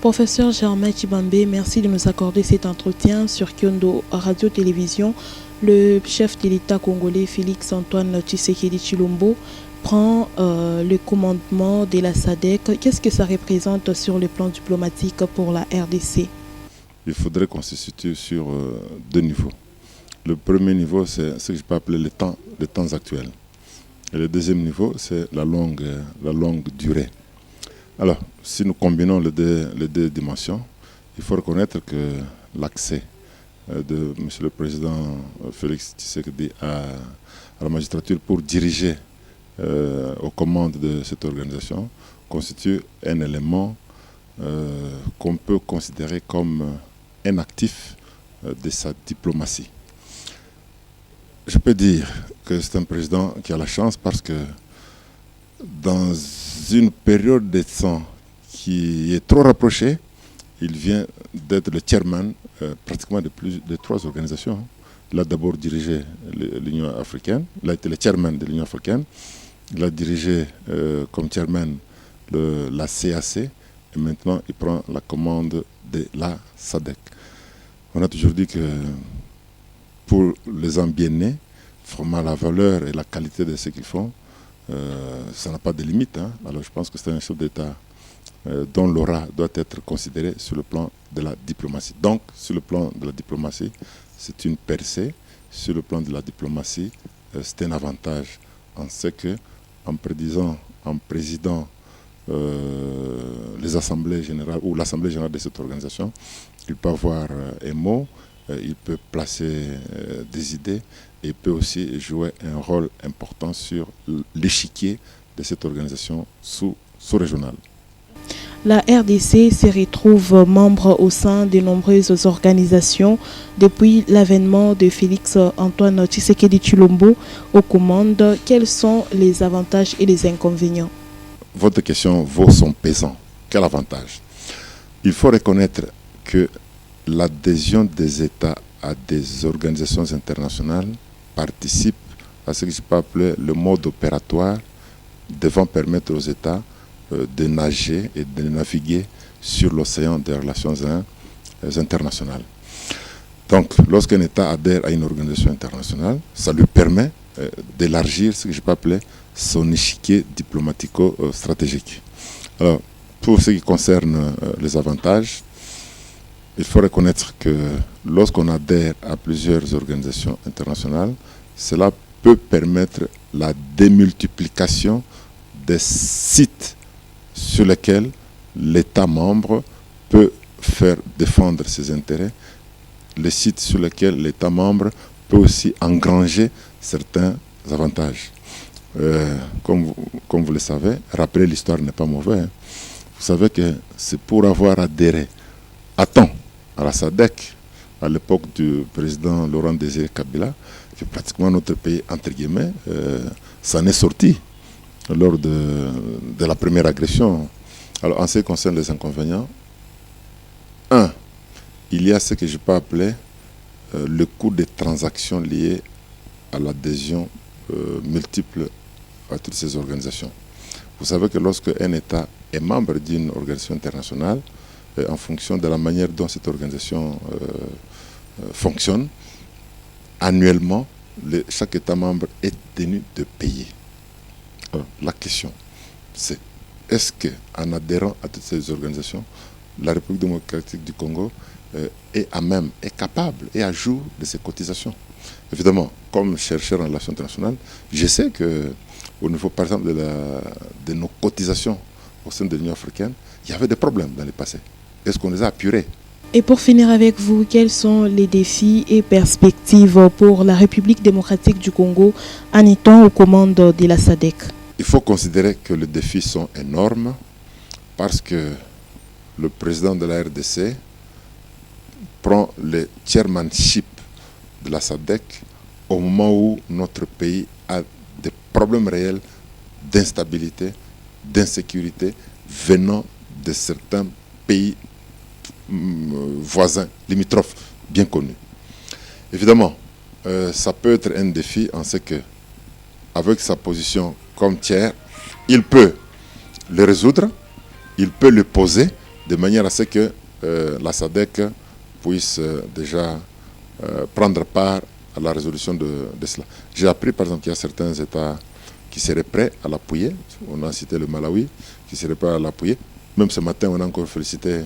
Professeur Germain Tchibambé, merci de nous accorder cet entretien sur Kyondo Radio-Télévision. Le chef de l'État congolais Félix Antoine Tshisekedi Tshilombo prend le commandement de la SADC. Qu'est-ce que ça représente sur le plan diplomatique pour la RDC? Il faudrait qu'on se situe sur deux niveaux. Le premier niveau, c'est ce que je peux appeler les temps actuels. Et le deuxième niveau, c'est la longue durée. Alors, si nous combinons les deux dimensions, il faut reconnaître que l'accès de M. le Président Félix Tshisekedi à la magistrature pour diriger aux commandes de cette organisation constitue un élément qu'on peut considérer comme un actif de sa diplomatie. Je peux dire que c'est un président qui a la chance parce que dans une période de temps qui est trop rapprochée, il vient d'être le chairman pratiquement de trois organisations. Il a d'abord dirigé l'Union africaine, il a été le chairman de l'Union africaine, il a dirigé comme chairman la CAC et maintenant il prend la commande de la SADC. On a toujours dit que pour les hommes bien nés, vraiment la valeur et la qualité de ce qu'ils font, ça n'a pas de limite. Alors je pense que c'est un chef d'État dont l'aura doit être considéré sur le plan de la diplomatie. Donc, sur le plan de la diplomatie, c'est une percée. Sur le plan de la diplomatie, c'est un avantage. On sait qu'en présidant les assemblées générales ou l'assemblée générale de cette organisation, il peut avoir un mot, il peut placer des idées et il peut aussi jouer un rôle important sur l'échiquier de cette organisation sous-régionale. La RDC se retrouve membre au sein de nombreuses organisations depuis l'avènement de Félix Antoine Tshisekedi Tshilombo aux commandes. Quels sont les avantages et les inconvénients? Votre question vaut son pesant. Quel avantage? Il faut reconnaître que l'adhésion des États à des organisations internationales participe à ce que je peux appeler le mode opératoire devant permettre aux États de nager et de naviguer sur l'océan des relations internationales. Donc, lorsqu'un État adhère à une organisation internationale, ça lui permet d'élargir ce que je peux appeler son échiquier diplomatico-stratégique. Alors, pour ce qui concerne les avantages, il faut reconnaître que lorsqu'on adhère à plusieurs organisations internationales, cela peut permettre la démultiplication des sites sur lesquels l'État membre peut faire défendre ses intérêts, les sites sur lesquels l'État membre peut aussi engranger certains avantages. Comme vous le savez, rappeler l'histoire n'est pas mauvais. Vous savez que c'est pour avoir adhéré à temps à la SADC, à l'époque du président Laurent Désiré Kabila, que pratiquement notre pays, entre guillemets, s'en est sorti lors de la première agression. Alors, en ce qui concerne les inconvénients, il y a ce que je peux appeler le coût des transactions liées à l'adhésion multiple à toutes ces organisations. Vous savez que lorsque un État est membre d'une organisation internationale, en fonction de la manière dont cette organisation fonctionne, annuellement, chaque État membre est tenu de payer. Alors, la question, c'est est-ce qu'en adhérant à toutes ces organisations, la République démocratique du Congo est capable et à jour de ses cotisations? Évidemment, comme chercheur en relations internationales, je sais qu'au niveau, par exemple, de nos cotisations au sein de l'Union africaine, il y avait des problèmes dans le passé. Est-ce qu'on les a apurés? Et pour finir avec vous, quels sont les défis et perspectives pour la République démocratique du Congo en étant aux commandes de la SADC? Il faut considérer que les défis sont énormes parce que le président de la RDC prend le chairmanship de la SADC au moment où notre pays a des problèmes réels d'instabilité, d'insécurité venant de certains pays voisins, limitrophes, bien connus. Évidemment, ça peut être un défi en ce que, avec sa position, comme tiers, il peut le résoudre, il peut le poser, mais il peut aussi, à un moment donné, avoir des problèmes. Il faut considérer que le président de la RDC prend le chairmanship de la SADC au moment où notre pays a des problèmes réels d'instabilité, d'insécurité venant de certains pays voisins, limitrophes, bien connus. Évidemment, ça peut être un défi en ce que, avec sa position comme tiers, il peut de manière à ce que la SADC puisse déjà prendre part à la résolution de cela. J'ai appris par exemple qu'il y a certains États qui seraient prêts à l'appuyer. On a cité le Malawi, qui serait prêt à l'appuyer. Même ce matin, on a encore félicité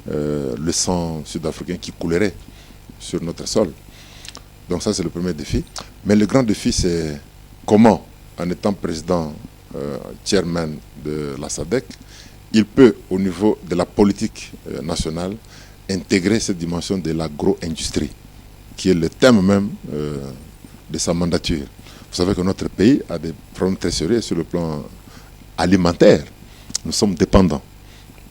le sang sud-africain qui coulerait sur notre sol. Donc ça, c'est le premier défi. Mais le grand défi, c'est comment, en étant président, chairman de la SADC, il peut, au niveau de la politique nationale, intégrer cette dimension de l'agro-industrie, qui est le thème même de sa mandature. Vous savez que notre pays a des problèmes très sérieux sur le plan alimentaire. Nous sommes dépendants.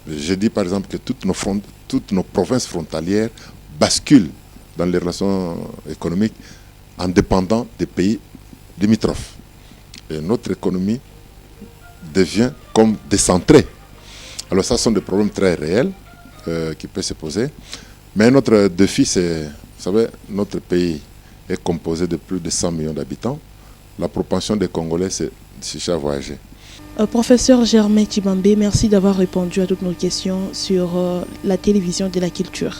Je dis par exemple que toutes nos provinces frontalières basculent dans les relations économiques en dépendant des pays limitrophes. Et notre économie devient comme décentrée. Alors ça, ce sont des problèmes très réels qui peuvent se poser. Mais notre défi, c'est, vous savez, notre pays est composé de plus de 100 millions d'habitants. La propension des Congolais, c'est chercher à voyager. Professeur Germain Tshibambe, merci d'avoir répondu à toutes nos questions sur la télévision de la culture.